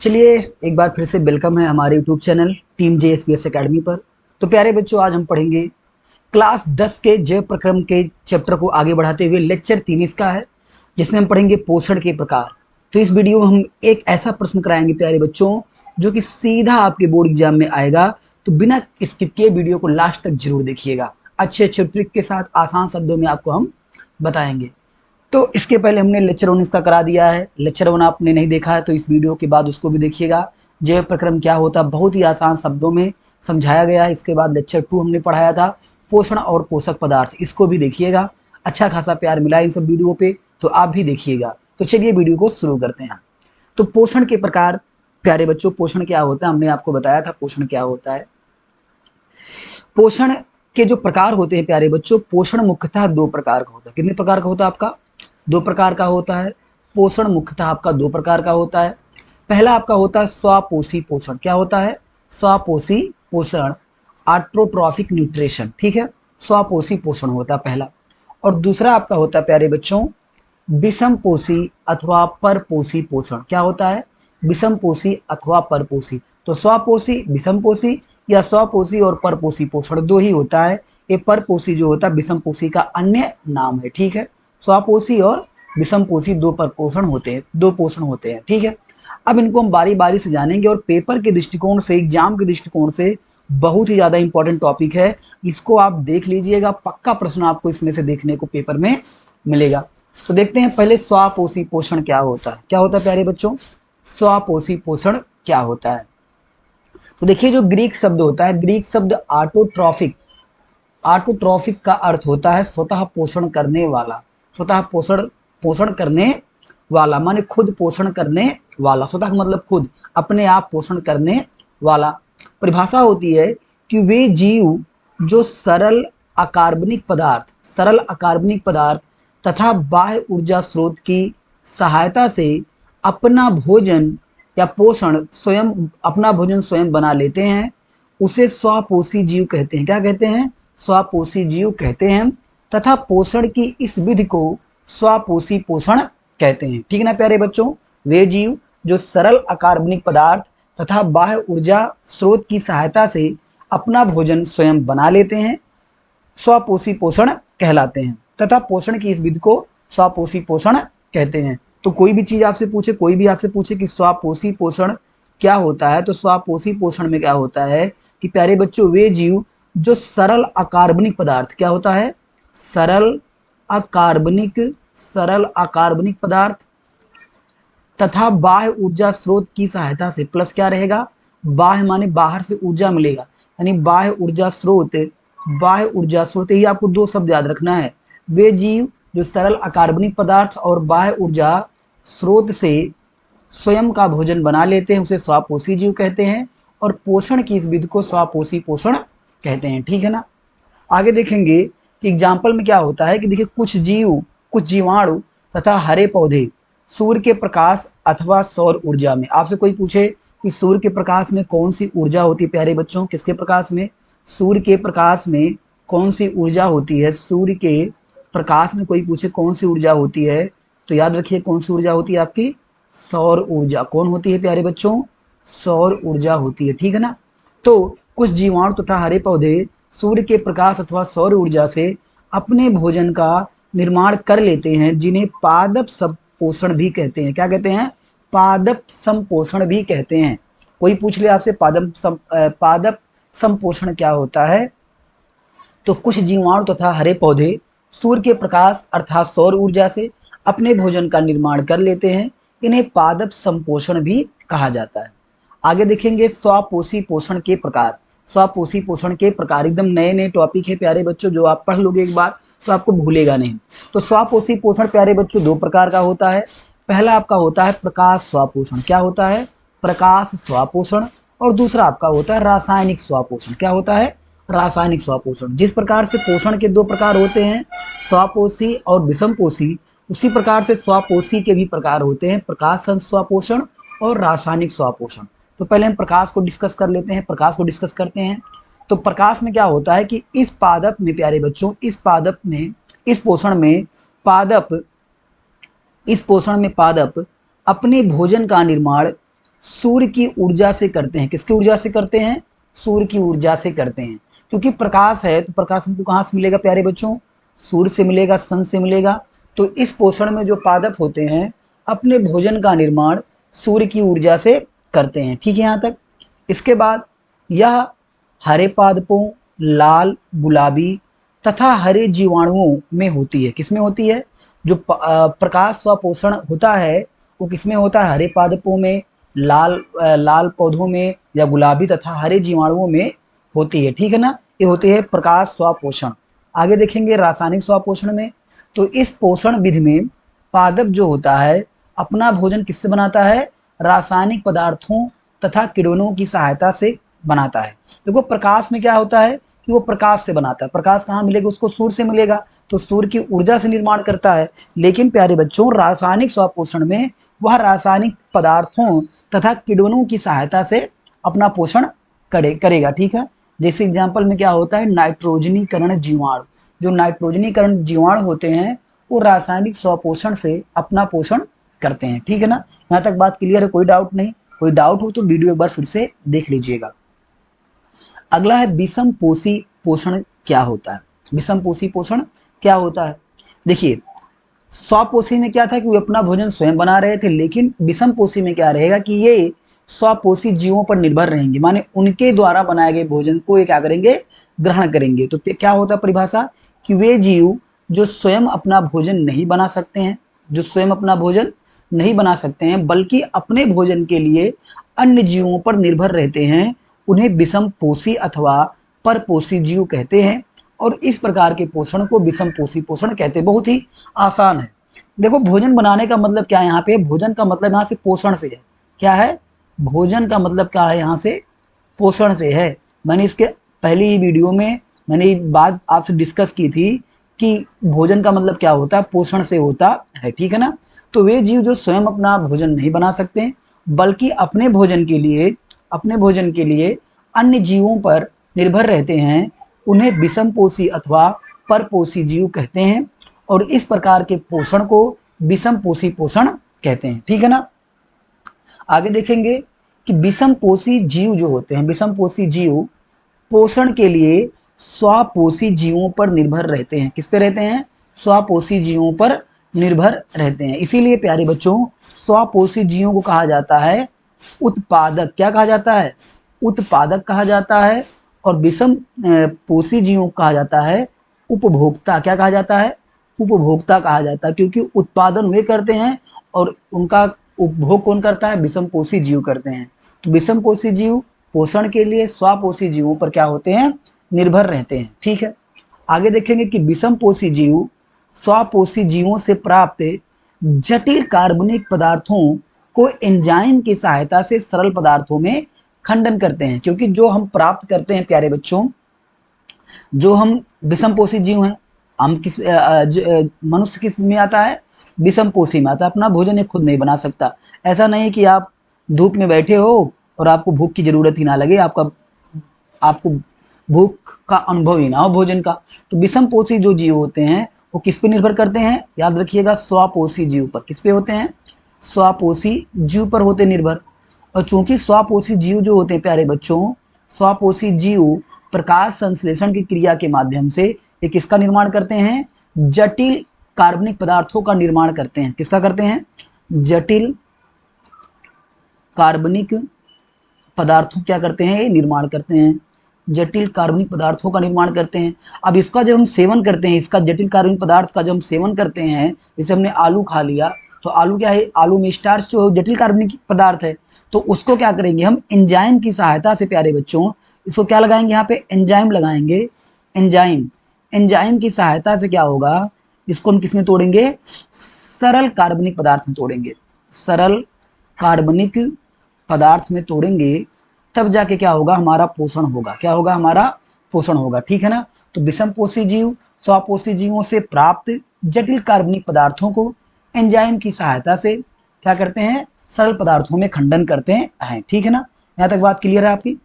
चलिए एक बार फिर से वेलकम है हमारे YouTube channel team JSPS academy पर। तो प्यारे बच्चों, आज हम पढ़ेंगे क्लास 10 के जैव प्रक्रम के चैप्टर को आगे बढ़ाते हुए लेक्चर 3 इसका है, जिसमें हम पढ़ेंगे पोषण के प्रकार। तो इस वीडियो में हम एक ऐसा प्रश्न कराएंगे प्यारे बच्चों, जो कि सीधा आपके बोर्ड एग्जाम में आएगा। तो बिना स्किप किए वीडियो को लास्ट तक जरूर देखिएगा। अच्छे अच्छे ट्रिक के साथ आसान शब्दों में आपको हम बताएंगे। तो इसके पहले हमने लेक्चर 1 इसका करा दिया है। लेक्चर 1 आपने नहीं देखा है तो इस वीडियो के बाद उसको भी देखिएगा। जैव प्रक्रम क्या होता है बहुत ही आसान शब्दों में समझाया गया है। इसके बाद लेक्चर 2 हमने पढ़ाया था पोषण और पोषक पदार्थ, इसको भी देखिएगा। अच्छा खासा प्यार मिला इन सब वीडियो पे, तो आप भी देखिएगा। तो चलिए वीडियो को शुरू करते हैं। तो पोषण के प्रकार, प्यारे बच्चों, पोषण क्या होता है हमने आपको बताया था। पोषण क्या होता है, पोषण के जो प्रकार होते हैं प्यारे बच्चों, पोषण मुख्यतः 2 प्रकार का होता है। कितने प्रकार का होता है आपका? 2 प्रकार का होता है। पोषण मुख्यतः आपका 2 प्रकार का होता है। पहला आपका होता है स्वपोषी पोषण। क्या होता है? स्वपोषी पोषण, ऑटोट्रॉफिक न्यूट्रिशन। ठीक है, स्वपोषी पोषण होता है पहला। और दूसरा आपका होता है प्यारे बच्चों विषमपोषी अथवा परपोषी पोषण। क्या होता है? विषमपोषी अथवा परपोषी। तो स्वपोषी, विषमपोषी या स्वपोषी और परपोषी पोषण 2 ही होता है। ये परपोषी जो होता है विषमपोषी का अन्य नाम है। ठीक है, स्वपोषी और विषमपोषी 2 परपोषण होते हैं, 2 पोषण होते हैं। ठीक है, अब इनको हम बारी बारी से जानेंगे और पेपर के दृष्टिकोण से, एग्जाम के दृष्टिकोण से बहुत ही ज्यादा इंपॉर्टेंट टॉपिक है। इसको आप देख लीजिएगा, पक्का प्रश्न आपको इसमें से देखने को पेपर में मिलेगा। तो देखते हैं पहले स्वपोषी पोषण क्या होता है। क्या होता है प्यारे बच्चों? स्वपोषी पोषण क्या होता है? तो देखिए, जो ग्रीक शब्द होता है, ग्रीक शब्द ऑटोट्रॉफिक, ऑटोट्रॉफिक का अर्थ होता है स्वतः पोषण करने वाला। स्वतः पोषण पोषण करने वाला माने खुद पोषण करने वाला। स्वतः मतलब खुद, अपने आप पोषण करने वाला। परिभाषा होती है कि वे जीव जो सरल अकार्बनिक पदार्थ, सरल अकार्बनिक पदार्थ तथा बाह्य ऊर्जा स्रोत की सहायता से अपना भोजन या पोषण स्वयं, अपना भोजन स्वयं बना लेते हैं, उसे स्वपोषी जीव कहते हैं। क्या कहते हैं? स्वपोषी जीव कहते हैं। तथा पोषण की इस विधि को स्वपोषी पोषण कहते हैं। ठीक ना प्यारे बच्चों, वे जीव जो सरल अकार्बनिक पदार्थ तथा बाह्य ऊर्जा स्रोत की सहायता से अपना भोजन स्वयं बना लेते हैं, स्वपोषी पोषण कहलाते हैं। तथा पोषण की इस विधि को स्वपोषी पोषण कहते हैं। तो कोई भी चीज आपसे पूछे, कोई भी आपसे पूछे कि स्वपोषी पोषण क्या होता है, तो स्वपोषी पोषण में क्या होता है कि प्यारे बच्चों वे जीव जो सरल अकार्बनिक पदार्थ, क्या होता है? सरल अकार्बनिक, सरल अकार्बनिक पदार्थ तथा बाह्य ऊर्जा स्रोत की सहायता से, प्लस क्या रहेगा? बाह्य माने बाहर से ऊर्जा मिलेगा, यानी बाह्य ऊर्जा स्रोत, बाह्य ऊर्जा स्रोत, यही आपको 2 शब्द याद रखना है। वे जीव जो सरल अकार्बनिक पदार्थ और बाह्य ऊर्जा स्रोत से स्वयं का भोजन बना लेते हैं, उसे स्वपोषी जीव कहते हैं। और पोषण की इस विधि को स्वपोषी पोषण कहते हैं। ठीक है ना। आगे देखेंगे कि एग्जाम्पल में क्या होता है कि देखिए, कुछ जीव, कुछ जीवाणु तथा हरे पौधे सूर्य के प्रकाश अथवा सौर ऊर्जा में। आपसे कोई पूछे कि सूर्य के प्रकाश में कौन सी ऊर्जा होती है प्यारे बच्चों? किसके प्रकाश में? सूर्य के प्रकाश में कौन सी ऊर्जा होती है? सूर्य के प्रकाश में कोई पूछे कौन सी ऊर्जा होती है, तो याद रखिए कौन सी ऊर्जा होती है आपकी? सौर ऊर्जा। कौन होती है प्यारे बच्चों? सौर ऊर्जा होती है। ठीक है ना। तो कुछ जीवाणु तथा हरे पौधे सूर्य के प्रकाश अथवा सौर ऊर्जा से अपने भोजन का निर्माण कर लेते हैं, जिन्हें पादप संपोषण भी कहते हैं। क्या कहते हैं? पादप संपोषण भी कहते हैं। कोई पूछ ले आपसे पादप संपोषण क्या होता है, तो कुछ जीवाणु तथा हरे पौधे सूर्य के प्रकाश अर्थात सौर ऊर्जा से अपने भोजन का निर्माण कर लेते हैं, इन्हें पादप संपोषण भी कहा जाता है। आगे देखेंगे स्वपोषी पोषण के प्रकार। स्वपोषी पोषण के प्रकार एकदम नए नए टॉपिक है प्यारे बच्चों, जो आप पढ़ लोगे एक बार तो आपको भूलेगा नहीं। तो स्वपोषी पोषण प्यारे बच्चों 2 प्रकार का होता है। पहला आपका होता है प्रकाश स्वपोषण। क्या होता है? प्रकाश स्वपोषण। और दूसरा आपका होता है रासायनिक स्वपोषण। क्या होता है? रासायनिक स्वपोषण। जिस प्रकार से पोषण के 2 प्रकार होते हैं, स्वपोषी और विषमपोषी, उसी प्रकार से स्वपोषी के भी प्रकार होते हैं, प्रकाश स्वपोषण और रासायनिक स्वपोषण। तो पहले हम प्रकाश को डिस्कस कर लेते हैं, प्रकाश को डिस्कस करते हैं। तो प्रकाश में क्या होता है कि इस पादप में प्यारे बच्चों, इस पादप में, इस पोषण में पादप, इस पोषण में पादप अपने भोजन का निर्माण सूर्य की ऊर्जा से करते हैं। किसकी ऊर्जा से करते हैं? सूर्य की ऊर्जा से करते हैं। क्योंकि प्रकाश है तो प्रकाश हमको कहाँ से मिलेगा प्यारे बच्चों? सूर्य से मिलेगा, सन से मिलेगा। तो इस पोषण में जो पादप होते हैं अपने भोजन का निर्माण सूर्य की ऊर्जा से करते हैं। ठीक है यहाँ तक। इसके बाद यह हरे पादपों, लाल, गुलाबी तथा हरे जीवाणुओं में होती है। किसमें होती है? जो प्रकाश स्वपोषण होता है वो किसमें होता है? हरे पादपों में, लाल पौधों में या गुलाबी तथा हरे जीवाणुओं में होती है। ठीक है ना। ये होती है प्रकाश स्वपोषण। आगे देखेंगे रासायनिक स्वपोषण में। तो इस पोषण विधि में पादप जो होता है अपना भोजन किससे बनाता है? रासायनिक पदार्थों तथा किरणों की सहायता से बनाता है। देखो प्रकाश में क्या होता है कि वो प्रकाश से बनाता है। प्रकाश कहाँ मिलेगा? उसको सूर्य से मिलेगा, तो सूर्य की ऊर्जा से निर्माण करता है। लेकिन प्यारे बच्चों रासायनिक स्वपोषण में वह रासायनिक पदार्थों तथा किरणों की सहायता से अपना पोषण करेगा। ठीक है। जैसे एग्जाम्पल में क्या होता है? नाइट्रोजनीकरण जीवाणु। जो नाइट्रोजनीकरण जीवाणु होते हैं वो रासायनिक स्वपोषण से अपना पोषण करते हैं। ठीक है ना। यहाँ तक बात क्लियर है? कोई डाउट नहीं? कोई डाउट हो तो वीडियो एक बार फिर से देख लीजिएगा। अगला है विषम पोषी पोषण क्या होता है? विषम पोषी पोषण क्या होता है? देखिए स्वपोषी में क्या था कि वे अपना भोजन स्वयं बना रहे थे, लेकिन विषम पोषी में क्या रहेगा कि ये स्वपोषी जीवों पर निर्भर रहेंगे, माने उनके द्वारा बनाए गए भोजन को ये क्या करेंगे? ग्रहण करेंगे। तो क्या होता है परिभाषा? कि वे जीव जो स्वयं अपना भोजन नहीं बना सकते हैं, जो स्वयं अपना भोजन नहीं बना सकते हैं बल्कि अपने भोजन के लिए अन्य जीवों पर निर्भर रहते हैं, उन्हें विषम पोषी अथवा परपोषी जीव कहते हैं। और इस प्रकार के पोषण को विषम पोषी पोषण कहते हैं। बहुत ही आसान है। देखो भोजन बनाने का मतलब क्या है यहाँ पे? भोजन का मतलब यहाँ से पोषण से है। क्या है? भोजन का मतलब क्या है यहाँ से? पोषण से है। मैंने इसके पहली ही वीडियो में मैंने ये बात आपसे डिस्कस की थी कि भोजन का मतलब क्या होता है? पोषण से होता है। ठीक है ना। तो वे जीव जो स्वयं अपना भोजन नहीं बना सकते बल्कि अपने भोजन के लिए अन्य जीवों पर निर्भर रहते हैं, उन्हें विषम पोषी अथवा परपोषी जीव कहते हैं। और इस प्रकार के पोषण को विषम पोषी पोषण कहते हैं। ठीक है ना। आगे देखेंगे कि विषम पोषी जीव जो होते हैं, विषम पोषी जीव पोषण के लिए स्वपोषी जीवों पर निर्भर रहते हैं। किस पे रहते हैं? स्वपोषी जीवों पर निर्भर रहते हैं। इसीलिए प्यारे बच्चों स्वपोषी जीवों को कहा जाता है उत्पादक। क्या कहा जाता है? उत्पादक कहा जाता है। और विषम पोषी जीवों को कहा जाता है उपभोक्ता। क्या कहा जाता है? उपभोक्ता कहा जाता है, क्योंकि उत्पादन वे करते हैं और उनका उपभोग कौन करता है? विषम पोषी जीव करते हैं। तो विषम पोषी जीव पोषण के लिए स्वपोषी जीवों पर क्या होते हैं? निर्भर रहते हैं। ठीक है। आगे देखेंगे कि विषम पोषी जीव स्वपोषी जीवों से प्राप्त जटिल कार्बनिक पदार्थों को एंजाइम की सहायता से सरल पदार्थों में खंडन करते हैं। क्योंकि जो हम प्राप्त करते हैं प्यारे बच्चों, जो हम विषम पोषी जीव हैं, हम मनुष्य किस में आता है? विषम पोषी में आता है। अपना भोजन ये खुद नहीं बना सकता। ऐसा नहीं कि आप धूप में बैठे हो और आपको भूख की जरूरत ही ना लगे, आपको भूख का अनुभव ही ना हो भोजन का। तो विषम पोषी जो जीव होते हैं वो किस पे निर्भर करते हैं? याद रखिएगा स्वपोषी जीव पर। किस पे होते हैं? स्वपोषी जीव पर होते निर्भर। और चूंकि स्वपोषी जीव जो होते हैं प्यारे बच्चों, स्वपोषी जीव प्रकाश संश्लेषण की क्रिया के माध्यम से ये किसका निर्माण करते हैं? जटिल कार्बनिक पदार्थों का निर्माण करते हैं। किसका करते हैं? जटिल कार्बनिक पदार्थों क्या करते हैं? निर्माण करते हैं। जटिल कार्बनिक पदार्थों का निर्माण करते हैं। अब इसका जब हम सेवन करते हैं, इसका जटिल कार्बनिक पदार्थ का जब हम सेवन करते हैं, जैसे हमने आलू खा लिया, तो आलू क्या है? आलू में स्टार्च जो जटिल कार्बनिक पदार्थ है, तो उसको क्या करेंगे हम? एंजाइम की सहायता से प्यारे बच्चों इसको क्या लगाएंगे? यहाँ पे एंजाइम लगाएंगे। एंजाइम की सहायता से क्या होगा? इसको हम किसमें तोड़ेंगे? सरल कार्बनिक पदार्थ में तोड़ेंगे। सरल कार्बनिक पदार्थ में तोड़ेंगे, तब जाके क्या होगा? हमारा पोषण होगा। क्या होगा? हमारा पोषण होगा। ठीक है ना। तो विषम पोषी जीव स्वपोषी जीवों से प्राप्त जटिल कार्बनिक पदार्थों को एंजाइम की सहायता से क्या करते हैं? सरल पदार्थों में खंडन करते हैं। ठीक है ना। यहाँ तक बात क्लियर है आपकी?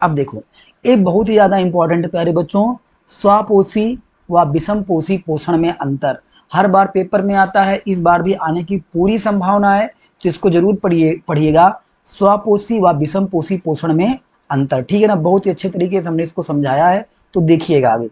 अब देखो एक बहुत ही ज्यादा इंपॉर्टेंट प्यारे बच्चों, स्वपोषी व विषम पोषी पोषण में अंतर हर बार पेपर में आता है, इस बार भी आने की पूरी संभावना है, तो इसको जरूर पढ़िएगा। स्वपोषी व विषमपोषी पोषण में अंतर। ठीक है ना, बहुत ही अच्छे तरीके से हमने इसको समझाया है। तो देखिएगा आगे,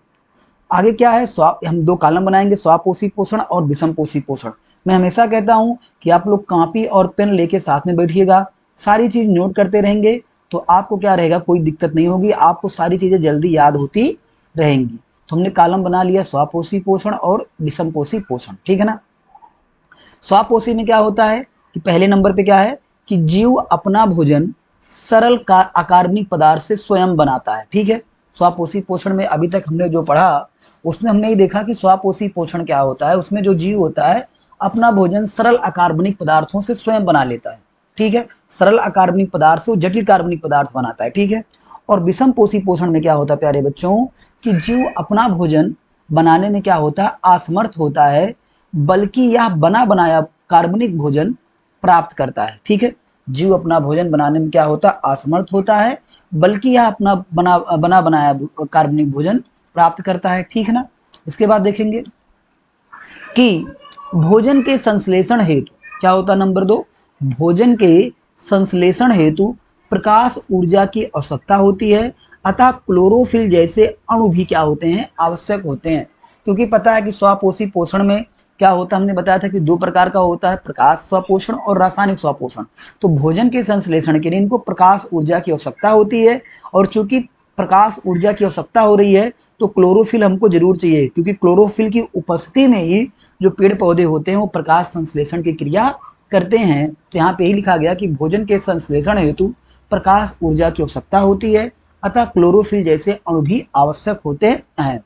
आगे क्या है, हम दो कॉलम बनाएंगे, स्वपोषी पोषण और विषमपोषी पोषण। मैं हमेशा कहता हूं कि आप लोग कॉपी और पेन लेके साथ में बैठिएगा, सारी चीज नोट करते रहेंगे, तो आपको क्या रहेगा, कोई दिक्कत नहीं होगी, आपको सारी चीजें जल्दी याद होती रहेंगी। तो हमने कॉलम बना लिया स्वपोषी पोषण और विषमपोषी पोषण। ठीक है ना, स्वपोषी में क्या होता है कि पहले नंबर पे क्या है कि जीव अपना भोजन सरल अकार्बनिक पदार्थ से स्वयं बनाता है। ठीक है, स्वपोषी पोषण में अभी तक हमने जो पढ़ा उसमें हमने ये देखा कि स्वपोषी पोषण क्या होता है, उसमें जो जीव होता है अपना भोजन सरल अकार्बनिक पदार्थों से स्वयं बना लेता है। ठीक है, सरल अकार्बनिक पदार्थ से वो जटिल कार्बनिक पदार्थ बनाता है। ठीक है, और विषमपोषी पोषण में क्या होता है प्यारे बच्चों कि जीव अपना भोजन बनाने में क्या होता है, असमर्थ होता है, बल्कि यह बना बनाया कार्बनिक भोजन प्राप्त करता है। ठीक है, जीव अपना भोजन बनाने में क्या होता है, असमर्थ होता है, बल्कि यह अपना बना बनाया कार्बनिक भोजन प्राप्त करता है। ठीक है ना, इसके बाद देखेंगे कि भोजन के संश्लेषण हेतु क्या होता है, नंबर 2, भोजन के संश्लेषण हेतु प्रकाश ऊर्जा की आवश्यकता होती है, अतः क्लोरोफिल जैसे अणु भी क्या होते हैं, आवश्यक होते हैं। क्योंकि पता है कि स्वपोषी पोषण में क्या होता है, हमने बताया था कि दो प्रकार का होता है, प्रकाश स्वपोषण और रासायनिक स्वपोषण। तो भोजन के संश्लेषण के लिए इनको प्रकाश ऊर्जा की आवश्यकता होती है, और चूंकि प्रकाश ऊर्जा की आवश्यकता हो रही है तो क्लोरोफिल हमको जरूर चाहिए, क्योंकि क्लोरोफिल की उपस्थिति में ही जो पेड़ पौधे होते हैं वो प्रकाश संश्लेषण की क्रिया करते हैं। तो यहाँ पे ही लिखा गया कि भोजन के संश्लेषण हेतु प्रकाश ऊर्जा की आवश्यकता होती है, अतः क्लोरोफिल जैसे अणु भी आवश्यक होते हैं।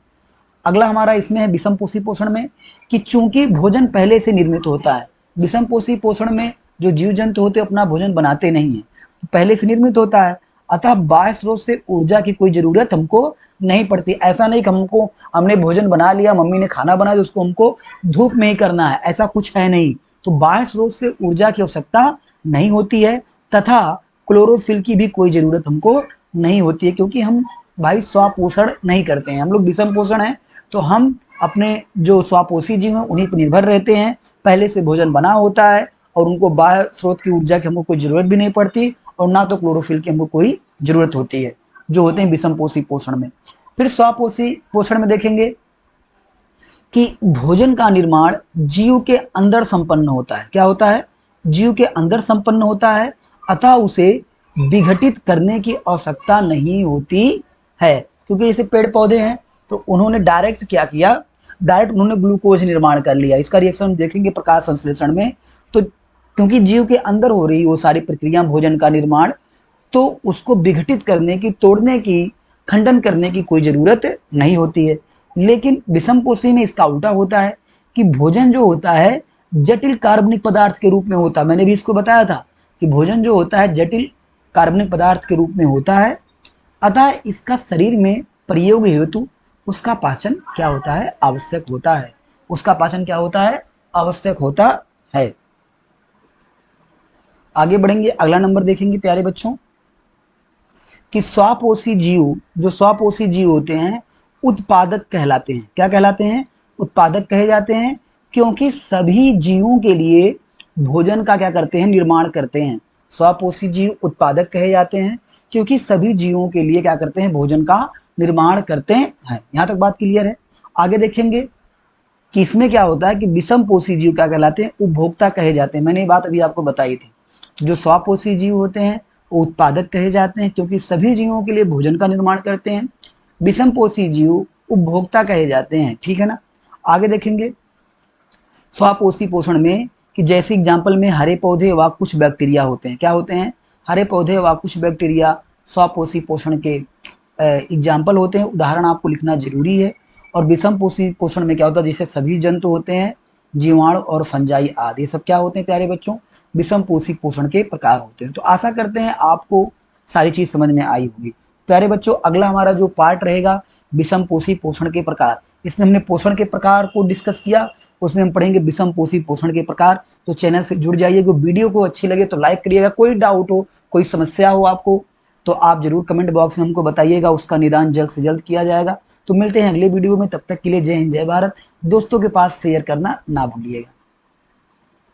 अगला हमारा इसमें है विषमपोषी पोषण में कि चूंकि भोजन पहले से निर्मित होता है, विषमपोषी पोषण में जो जीव जंतु होते हैं अपना भोजन बनाते नहीं है, तो पहले से निर्मित होता है, अतः बाह्य स्रोत से ऊर्जा की कोई जरूरत हमको नहीं पड़ती। ऐसा नहीं कि हमने भोजन बना लिया, मम्मी ने खाना बनाया तो उसको हमको धूप में ही करना है, ऐसा कुछ है नहीं। तो बाह्य स्रोत से ऊर्जा की आवश्यकता नहीं होती है, तथा क्लोरोफिल की भी कोई जरूरत हमको नहीं होती है, क्योंकि हम भाई स्वपोषण नहीं करते हैं, हम लोग विषम पोषण है। तो हम अपने जो स्वपोषी जीव हैं उन्हीं पर निर्भर रहते हैं, पहले से भोजन बना होता है और उनको बाह्य स्रोत की ऊर्जा की हमको कोई जरूरत भी नहीं पड़ती, और ना तो क्लोरोफिल की हमको कोई जरूरत होती है, जो होते हैं विषमपोषी पोषण में। फिर स्वपोषी पोषण में देखेंगे कि भोजन का निर्माण जीव के अंदर संपन्न होता है। क्या होता है, जीव के अंदर संपन्न होता है, अतः उसे विघटित करने की आवश्यकता नहीं होती है। क्योंकि जैसे पेड़ पौधे हैं तो उन्होंने डायरेक्ट क्या किया, डायरेक्ट उन्होंने ग्लूकोज निर्माण कर लिया। इसका रिएक्शन देखेंगे प्रकाश संश्लेषण में, तो क्योंकि जीव के अंदर हो रही वो सारी प्रक्रिया भोजन का निर्माण, तो उसको विघटित करने की, तोड़ने की, खंडन करने की कोई जरूरत नहीं होती है। लेकिन विषमपोषी में इसका उल्टा होता है कि भोजन जो होता है जटिल कार्बनिक पदार्थ के रूप में होता है। मैंने भी इसको बताया था कि भोजन जो होता है जटिल कार्बनिक पदार्थ के रूप में होता है, अतः इसका शरीर में प्रयोग हेतु उसका पाचन क्या होता है, आवश्यक होता है। उसका पाचन क्या होता है, आवश्यक होता है। आगे बढ़ेंगे, अगला नंबर देखेंगे प्यारे बच्चों कि स्वपोषी जीव, जो स्वपोषी जीव होते हैं उत्पादक कहलाते हैं। क्या कहलाते हैं, उत्पादक कहे जाते हैं, क्योंकि सभी जीवों के लिए भोजन का क्या करते हैं, निर्माण करते हैं। स्वपोषी जीव उत्पादक कहे जाते हैं क्योंकि सभी जीवों के लिए क्या करते हैं, भोजन का निर्माण करते हैं। यहाँ तक बात क्लियर है। आगे देखेंगे कि इसमें क्या होता है कि विषमपोषी जीव क्या कहलाते हैं, उपभोक्ता कहे जाते हैं। मैंने ये बात अभी आपको बताई थी। जो स्वपोषी जीव होते हैं वो उत्पादक कहे जाते हैं क्योंकि सभी जीवों के लिए भोजन का निर्माण करते हैं। विषमपोषी जीव उपभोक्ता कहे जाते हैं। ठीक है ना, आगे देखेंगे स्वपोषी पोषण में कि जैसे एग्जाम्पल में हरे पौधे व कुछ बैक्टीरिया होते हैं। क्या होते हैं, हरे पौधे व कुछ बैक्टीरिया स्वपोषी पोषण के एग्जाम्पल होते हैं। उदाहरण आपको लिखना जरूरी है। और विषमपोषी पोषण में क्या होता है, जैसे सभी जंतु होते हैं, जीवाणु और फंजाई आदि, ये सब क्या होते हैं प्यारे बच्चों, विषमपोषी पोषण के प्रकार होते हैं। तो आशा करते हैं आपको सारी चीज समझ में आई होगी। प्यारे बच्चों, अगला हमारा जो पार्ट रहेगा विषमपोषी पोषण के प्रकार, इसमें हमने पोषण के प्रकार को डिस्कस किया, उसमें हम पढ़ेंगे विषमपोषी पोषण के प्रकार। तो चैनल से जुड़ जाइएगा। वीडियो को अच्छी लगे तो लाइक करिएगा। कोई डाउट हो, कोई समस्या हो आपको, तो आप जरूर कमेंट बॉक्स में हमको बताइएगा, उसका निदान जल्द से जल्द किया जाएगा। तो मिलते हैं अगले वीडियो में, तब तक के लिए जय हिंद जय भारत। दोस्तों के पास शेयर करना ना भूलिएगा।